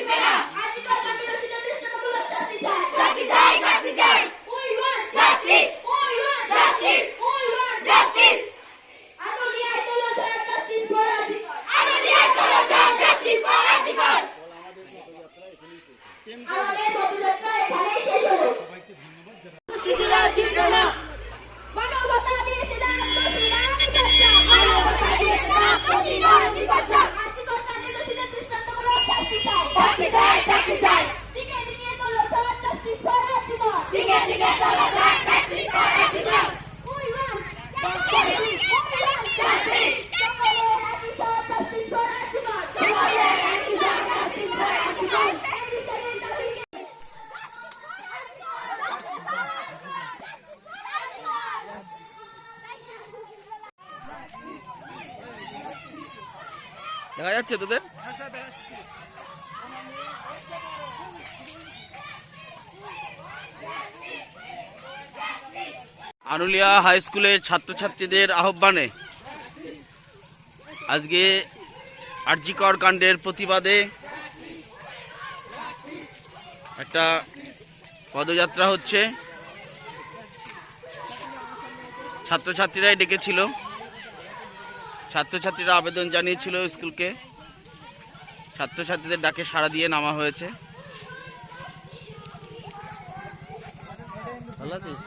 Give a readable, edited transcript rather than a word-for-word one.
টিকবে না শাস্তি চাই শাস্তি চাই জাস্টিস জাস্টিস জাস্টিস আনুলিয়ায় তোলো জাস্টিস ফর আর্টিকেল আমাদের পদযাত্রা এখানেই শেষ হলো মুক্তিরা জিতবে না মানবতা দিয়েছে না মানবতা দিয়েছে না কশিদার বিপজ্জনক শাস্তি চাই শাস্তি চাই দিকে দিকে তোলো জাস্টিস ফর আর্টিকেল দিকে দিকে তোলো justice for article we want justice justice for article justice for article দেখা যাচ্ছে তোদের আনুলিয়া হাই স্কুলের ছাত্রছাত্রীদের আহ্বানে আজকে আরজি কর কাণ্ডের প্রতিবাদে একটা পদযাত্রা হচ্ছে। ছাত্রছাত্রীরাই ডেকেছিল, ছাত্রছাত্রীরা আবেদন জানিয়েছিল স্কুলকে, ছাত্রছাত্রীদের ডাকে সাড়া দিয়ে নামা হয়েছে। ভালো আছিস?